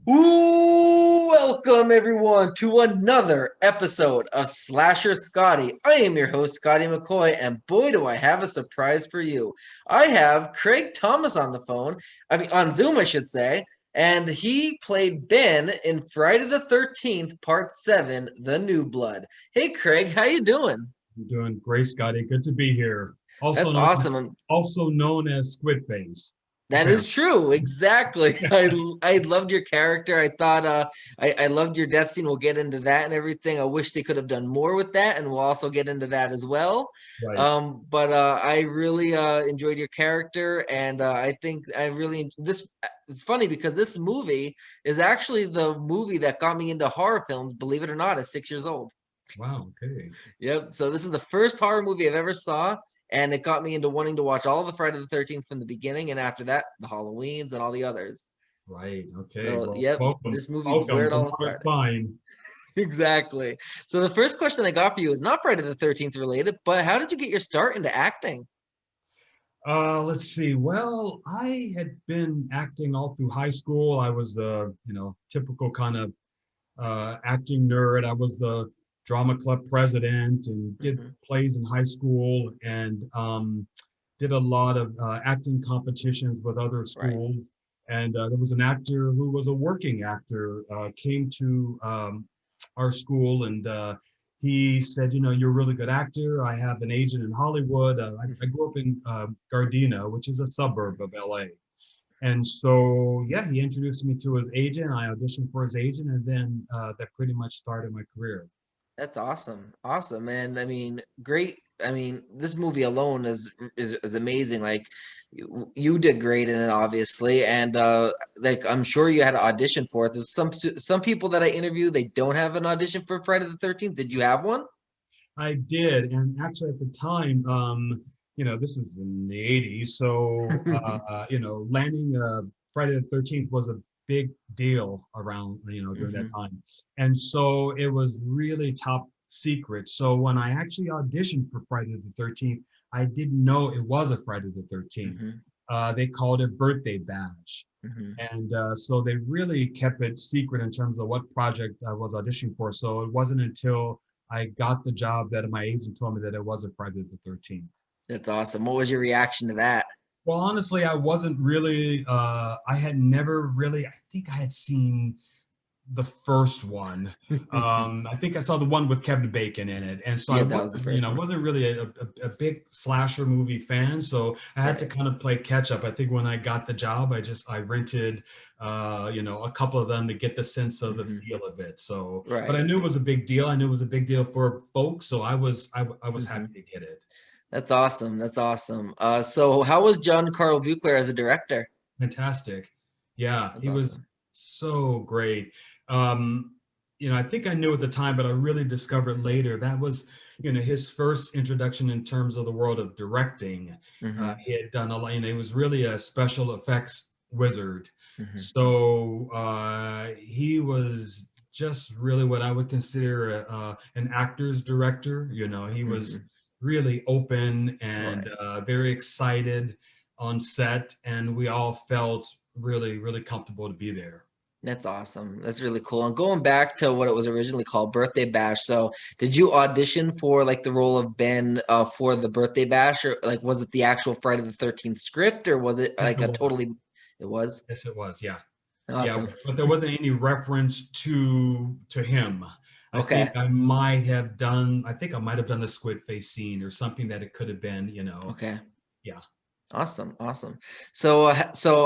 Ooh, welcome everyone to another episode of Slasher Scotty. I am your host, Scotty McCoy, and boy, do I have a surprise for you. I have Craig Thomas on the phone, on Zoom, I should say, and he played Ben in Friday the 13th, Part 7, The New Blood. Hey, Craig, how you doing? I'm doing great, Scotty. Good to be here. Also That's known, awesome. also known as Squid Face, That is apparently. true. Exactly. I loved your character. I thought I loved your death scene. We'll get into that and everything. I wish they could have done more with that, and we'll also get into that as well. Right. But I really enjoyed your character, and I think I really this. It's funny because this movie is actually the movie that got me into horror films. Believe it or not, at 6 years old. Wow. Okay. Yep. So this is the first horror movie I've ever saw, and it got me into wanting to watch all the Friday the 13th from the beginning, and after that, the Halloweens and all the others. Right. Okay. So, Well, yep, welcome. this movie's where Welcome. it From all what I started. find, Exactly. So the first question I got for you is not Friday the 13th related, but how did you get your start into acting? let's see. Well, I had been acting all through high school. I was the, typical kind of acting nerd. I was the drama club president and did Hmm. plays in high school and did a lot of acting competitions with other Right. schools. And there was an actor who was a working actor, came to our school and he said, you're a really good actor. I have an agent in Hollywood. I grew up in Gardena, which is a suburb of LA. And so, yeah, he introduced me to his agent. I auditioned for his agent, and then that pretty much started my career. That's awesome. Awesome. And I mean, great. I mean, this movie alone is amazing. Like you did great in it, obviously. And like I'm sure you had an audition for it. There's some people that I interview, they don't have an audition for Friday the 13th. Did you have one? I did, and actually at the time, this is in the '80s, so landing Friday the 13th was a big deal around during that Hmm. time, and so it was really top secret. So when I actually auditioned for Friday the 13th, I didn't know it was a Friday the 13th. Hmm. They called it Birthday Bash. Hmm. And so they really kept it secret in terms of what project I was auditioning for. So it wasn't until I got the job that my agent told me that it was a Friday the 13th. That's awesome. What was your reaction to that? Well, honestly, I wasn't really, I had never really, I think I had seen the first one. I think I saw the one with Kevin Bacon in it, and so I Yeah, that was wasn't, the first one. wasn't really a big slasher movie fan. So I had to Right. kind of play catch up. I think when I got the job, I rented, a couple of them to get the sense of the Hmm. feel of it. So, but I Right. knew it was a big deal. I knew it was a big deal for folks, so I was Hmm. happy to get it. That's awesome. That's awesome. So how was John Carl Buechler as a director? Fantastic. Yeah, That's he was awesome. so great. Um, I think I knew at the time, but I really discovered later that was, his first introduction in terms of the world of directing. Hmm. He had done a lot, he was really a special effects wizard. Hmm. So he was just really what I would consider an actor's director. He was Hmm. really open and Right. very excited on set, and we all felt really, really comfortable to be there. That's awesome. That's really cool. And going back to what it was originally called, Birthday Bash. So, did you audition for like the role of Ben for the Birthday Bash, or like was it the actual Friday the 13th script, or was it Yes, like it a was. totally? It was Yes, it was. Yeah, yeah, awesome. but there wasn't any reference to him. Okay. I think I might have done the squid face scene or something that it could have been. Okay. Yeah. Awesome, awesome. So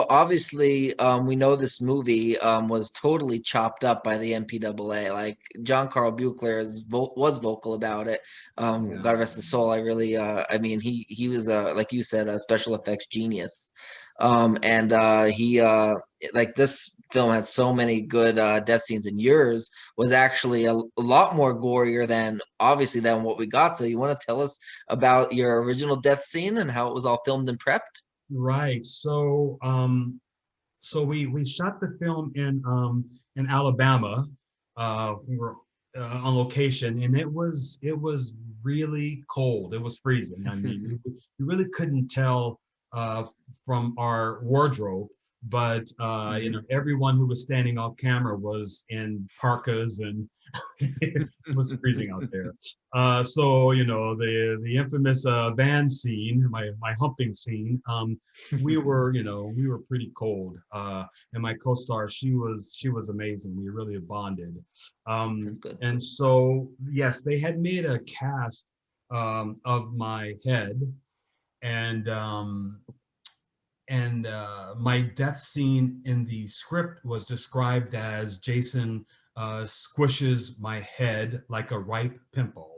obviously, we know this movie was totally chopped up by the MPAA. Like John Carl Buechler was vocal about it. Yeah. God rest his soul. I mean, he was like you said, a special effects genius. And he like this film had so many good death scenes, and yours was actually a lot more gorier than obviously than what we got. So you want to tell us about your original death scene and how it was all filmed and prepped? Right. So we shot the film in Alabama. We were on location, and it was really cold. It was freezing. I mean, you really couldn't tell uh, from our wardrobe but you know, everyone who was standing off camera was in parkas, and it was freezing out there. So you know, the infamous van scene, my humping scene. We were, you know, we were pretty cold. And my co-star, she was amazing. We really bonded. That's good. And so yes, they had made a cast of my head, and my death scene in the script was described as Jason squishes my head like a ripe pimple.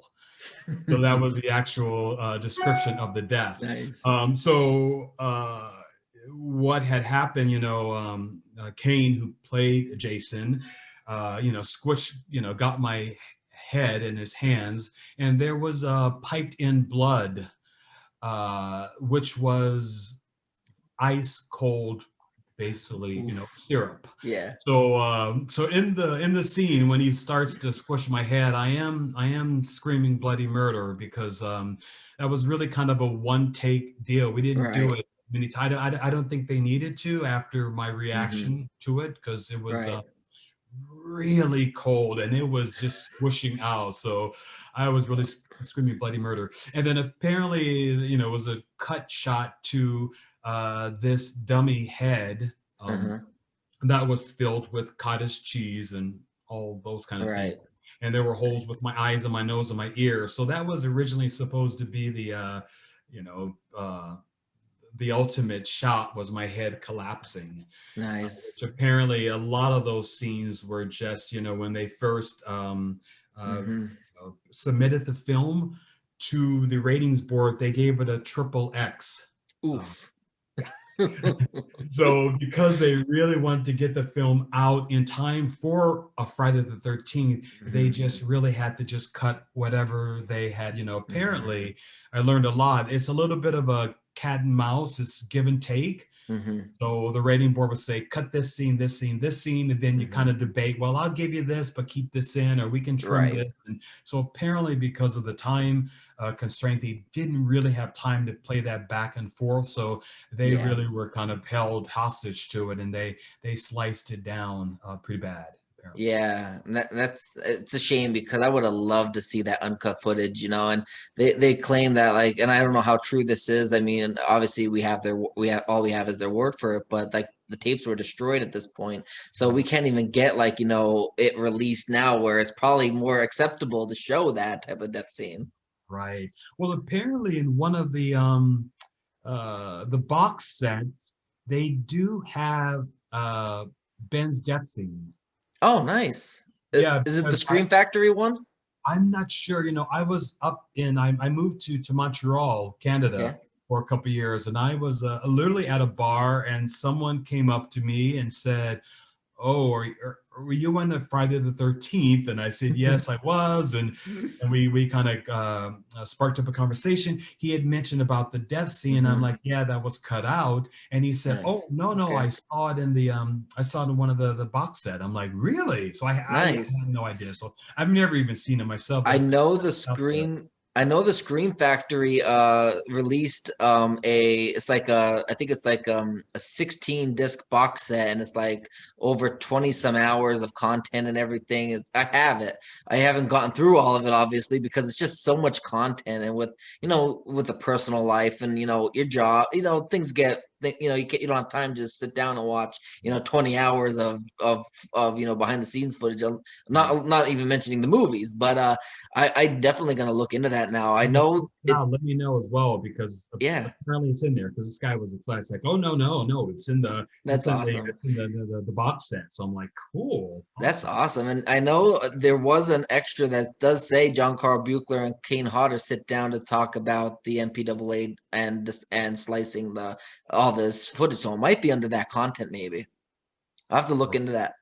So that was the actual description of the death. Nice. What had happened, you know, Kane, who played Jason, you know, squished, you know, got my head in his hands, and there was piped in blood, which was ice cold, basically, you know, Oof. syrup. Yeah. So in the scene when he starts to squish my head, I am screaming bloody murder, because that was really kind of a one take deal. We didn't do Right. it many times. I don't think they needed to after my Mm-hmm. reaction to it, because it was Right. really cold and it was just squishing out. So I was really screaming bloody murder. And then apparently, you know, it was a cut shot to this dummy head Uh-huh. that was filled with cottage cheese and all those kind of things. Right. And there were holes Nice. with my eyes and my nose and my ears. So that was originally supposed to be you know, the ultimate shot was my head collapsing, Nice. which apparently a lot of those scenes were just, you know, when they first Mm-hmm. submitted the film to the ratings board, they gave it a triple X. Um, Oof. so because they really wanted to get the film out in time for a Friday the 13th, they Mm-hmm. just really had to just cut whatever they had, you know. Mm-hmm. Apparently, I learned a lot. It's a little bit of a cat and mouse, it's give and take. Mm-hmm. So the rating board would say, cut this scene, this scene, this scene, and then you Mm-hmm. kind of debate, well, I'll give you this, but keep this in, or we can trim Right. this. And so apparently, because of the time constraint, they didn't really have time to play that back and forth. So they Yeah. really were kind of held hostage to it, and they sliced it down pretty bad, apparently. Yeah, and that's it's a shame because I would have loved to see that uncut footage, and they claim that like, and I don't know how true this is. I mean, obviously we have is their word for it, but like the tapes were destroyed at this point, so we can't even get like it released now, where it's probably more acceptable to show that type of death scene. Right. Well, apparently, in one of the box sets, they do have Ben's death scene. Oh, nice. Yeah, Is it the because Scream Factory one? I'm not sure. You know, I was up in I moved to Montreal, Canada, Okay. for a couple of years, and I was literally at a bar, and someone came up to me and said, "Oh, were you on the Friday the 13th?" And I said, "Yes, I was." And we kind of sparked up a conversation. He had mentioned about the death scene. I'm Hmm. like, "Yeah, that was cut out." And he said, "Oh, Nice. no, Okay. I saw it in one of the box set." I'm like, "Really?" So I had Nice. no idea. So I've never even seen it myself, I but know the out there. Scream I know the Scream Factory released a it's like I think it's like a 16 disc box set, and it's like over 20 some hours of content and everything. I have it. I haven't gotten through all of it obviously because it's just so much content, and with the personal life and your job, things get you don't have time to just sit down and watch 20 hours of behind the scenes footage. Right. Not even mentioning the movies, but I definitely gonna look into that now. I When you know check it it. out, let me know as well, because Yeah, apparently it's in there, because this guy was a class like, oh no, no, it's in the that's awesome. the box set. So I'm like, cool, That's awesome. awesome. And I know there was an extra that does say John Carl Buechler and Kane Hodder sit down to talk about the MPAA and slicing all this footage. So it might be under that content, maybe. I'll have to look Well, into that.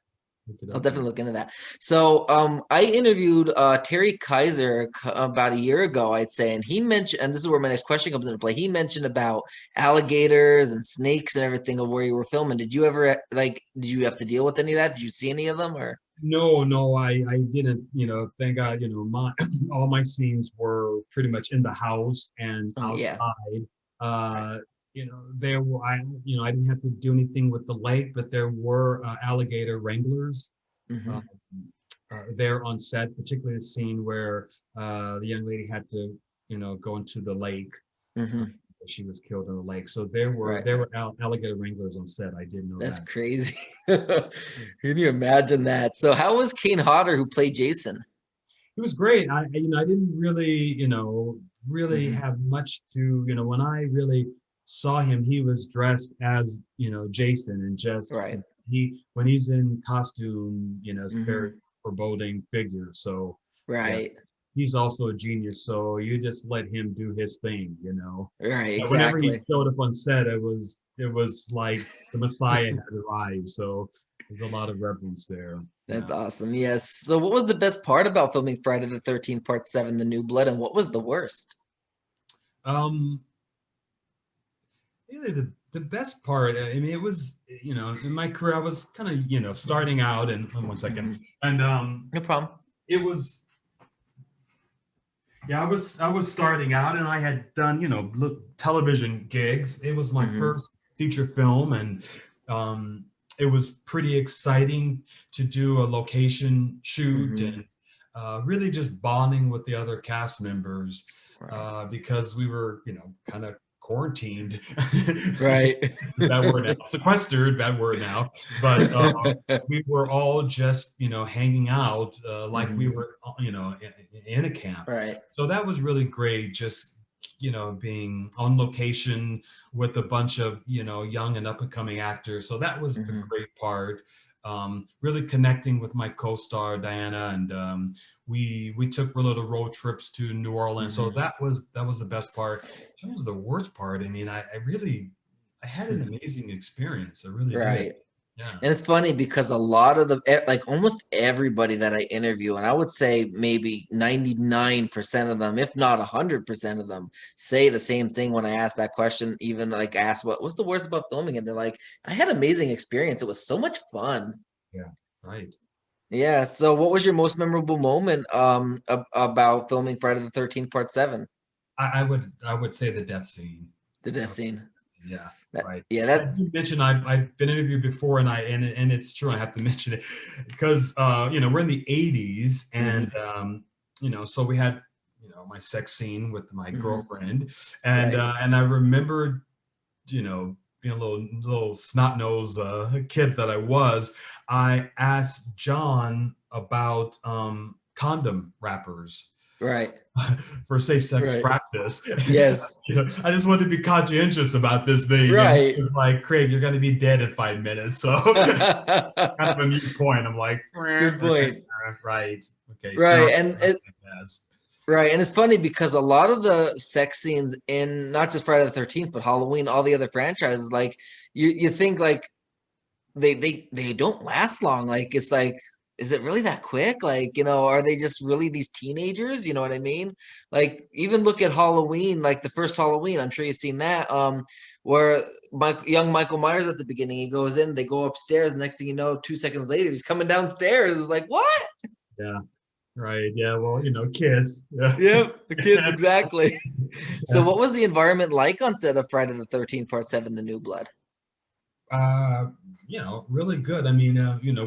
look it I'll up then. definitely look into that. So, I interviewed Terry Kaiser about a year ago, I'd say, and he mentioned, and this is where my next question comes into play. He mentioned about alligators and snakes and everything of where you were filming. Did you ever did you have to deal with any of that? Did you see any of them or? No, I didn't. You know, thank God. You know, my all my scenes were pretty much in the house and Oh, yeah. outside. Right. Uh, there were, I didn't have to do anything with the lake, but there were alligator wranglers Hmm. uh, there on set, particularly the scene where the young lady had to, go into the lake. Uh, Hmm. she was killed in the lake. So there were Right. alligator wranglers on set. I didn't know That's that. crazy. Can you imagine that? So how was Kane Hodder who played Jason? It was great. I didn't really, really Hmm. have much to, when I really saw him, he was dressed as, Jason, and just Right. when he's in costume, it's a very Hmm. foreboding figure. So yeah, Right. he's also a genius. So you just let him do his thing. Right. Whenever he Exactly. showed up on set, it was like the Messiah had arrived. So there's a lot of reverence there. That's Yeah. awesome. Yes. So what was the best part about filming Friday the 13th Part 7, The New Blood, and what was the worst? Um, Really, the best part, I mean, it was, in my career, I was kind of, starting out, and one second, Hmm. and No problem. it was, yeah, I was starting out, and I had done, television gigs. It was my Hmm. first feature film, and um, it was pretty exciting to do a location shoot, Hmm. and really just bonding with the other cast members Right. because we were, kind of quarantined. Right. Bad word now. Sequestered, bad word now. But we were all just, hanging out like we Hmm. were, in a camp. Right. So that was really great. Just, being on location with a bunch of, young and up and coming actors. So that was the Hmm. great part. Really connecting with my co-star Diana, and we took little road trips to New Orleans. So Hmm. that was the best part. In terms of the worst part, I mean, I really I had an amazing experience. I really did. Right. Yeah. And it's funny because a lot of like almost everybody that I interview, and I would say maybe 99% of them, if not 100% of them, say the same thing when I ask that question, even like ask what was the worst about filming, and they're like, I had amazing experience. It was so much fun. Yeah. Right. Yeah. So what was your most memorable moment about filming Friday the 13th Part 7? I would say the death scene. The I death would- scene. Yeah. That Right. yeah, I that's did mention I've been interviewed before, and it's true. I have to mention it because we're in the 80s, and hmm. so we had my sex scene with my Hmm. girlfriend, and Right. I remember being a little snot nosed kid that I was, I asked John about condom wrappers Right. for safe sex Right. practice. Yes. I just wanted to be conscientious about this thing, and he Right. was like, "Craig, you're going to be dead in 5 minutes." So kind of a mute point. I'm like, Good point. right, okay, fair Right. enough, I guess. Right. And it's funny because a lot of the sex scenes in not just Friday the 13th, but Halloween, all the other franchises, like you think like they don't last long. Like it's like, is it really that quick? Like, are they just really these teenagers? You know what I mean? Like even look at Halloween, like the first Halloween, I'm sure you've seen that. Where young Michael Myers at the beginning, he goes in, they go upstairs, next thing you know, 2 seconds later, he's coming downstairs. It's like, what? Yeah, right. Yeah, well, kids. Yeah. Yep, the kids exactly. So Yeah. what was the environment like on set of Friday the 13th Part 7, The New Blood? Uh, really good. I mean,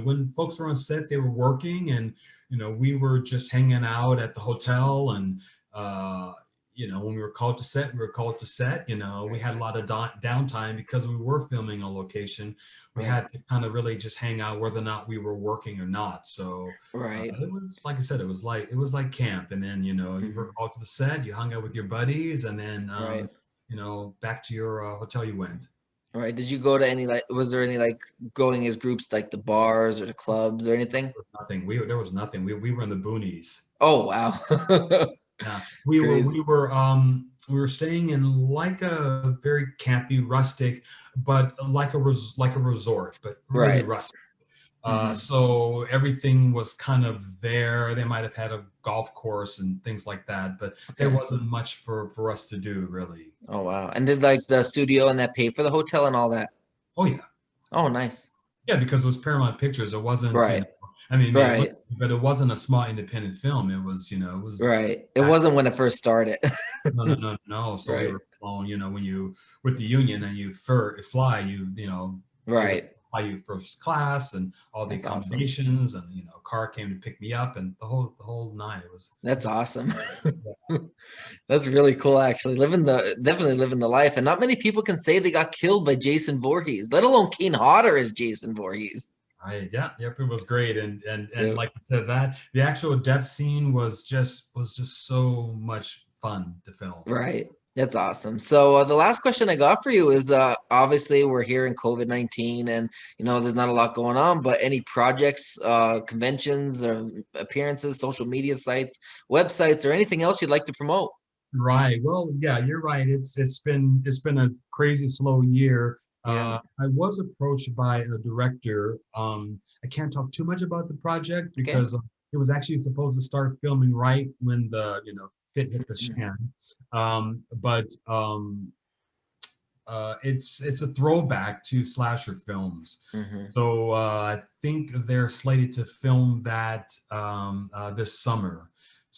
when folks were on set, they were working, and we were just hanging out at the hotel, and when we were called to set, we were called to set. We had a lot of downtime because we were filming on location. We Right, had to kind of really just hang out, whether or not we were working or not. So right. it was, like I said, it was like camp, and then you were Hmm. called to the set, you hung out with your buddies, and then Right, back to your hotel you went. right. Did you go to any like, was there any like going as groups like the bars or the clubs or anything? Nothing. There was nothing. We were in the boonies. Oh, wow. Yeah, we were Crazy. we were um we were staying in like a very campy, rustic, but like a resort, but really Right. rustic. Hmm. So everything was kind of there. They might have had a golf course and things like that, but there Okay. wasn't much for us to do really. Oh, wow. And did like the studio and that pay for the hotel and all that? Oh yeah, Oh, nice. yeah, because it was Paramount Pictures. It wasn't, Right. I mean, Right. but it wasn't a small independent film. It was, it was Right. It back. wasn't when it first started. No, no, no, no. So we Right. were flown, when you with the union and you fly, they would Right. fly you first class and all the That's awesome. accommodations, and a car came to pick me up, and the whole nine. It That's was awesome. yeah. That's really cool, actually. Definitely living the life. And not many people can say they got killed by Jason Voorhees, let alone Kane Hodder as Jason Voorhees. Yep, it was great, and Yep. like I said, that the actual death scene was just so much fun to film. Right. That's awesome. So the last question I got for you is obviously we're here in COVID-19 and there's not a lot going on, but any projects, conventions or appearances, social media sites, websites, or anything else you'd like to promote? Right. Well, yeah, you're right. It's been a crazy slow year. Yeah. I was approached by a director. I can't talk too much about the project Okay. because it was actually supposed to start filming right when the fit hit the Mhm. shan. But it's a throwback to slasher films. Mhm. So I think they're slated to film that this summer.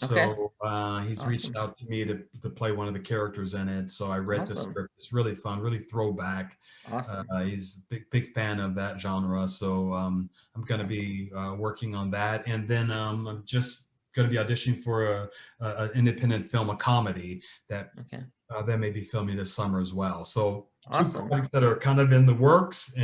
Okay. So he's reached Awesome. out to me to play one of the characters in it. So I read the Awesome. script. It's really fun, really throwback. Awesome. He's a big fan of that genre. So I'm going to Awesome. be working on that. And then I'm just going to be auditioning for an independent film, a comedy Okay. that may be filming this summer as well. So two Awesome. projects that are kind of in the works,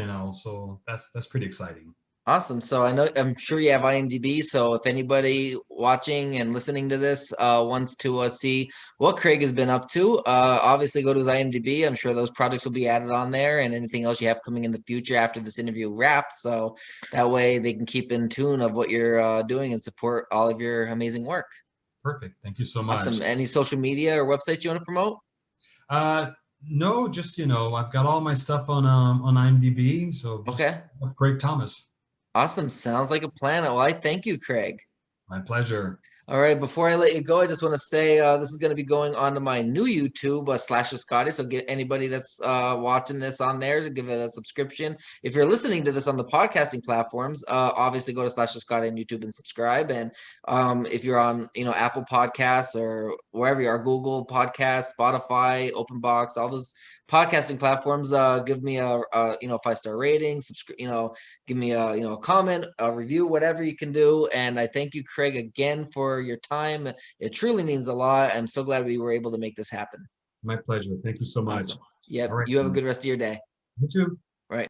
so that's pretty exciting. Awesome. So I'm sure you have IMDb. So if anybody watching and listening to this wants to see what Craig has been up to, obviously go to his IMDb. I'm sure those projects will be added on there and anything else you have coming in the future after this interview wraps. So that way they can keep in tune of what you're doing and support all of your amazing work. Perfect. Thank you so much. Awesome. Any social media or websites you want to promote? Uh, no, just I've got all my stuff on IMDb, so just Okay. Craig Thomas. Awesome. Sounds like a plan. Well, I thank you, Craig. My pleasure. All right, before I let you go, I just want to say this is going to be going on to my new YouTube, Slasher Scotty. So get anybody that's watching this on there to give it a subscription. If you're listening to this on the podcasting platforms, obviously go to Slasher Scotty on YouTube and subscribe. And if you're on, Apple Podcasts or wherever you are, Google Podcasts, Spotify, Open Box, all those podcasting platforms, give me a 5-star rating, subscribe, give me a comment, a review, whatever you can do. And I thank you, Craig, again for your time. It truly means a lot. I'm so glad we were able to make this happen. My pleasure. Thank you so much. Awesome. All Yep. right. You have a good rest of your day. You too.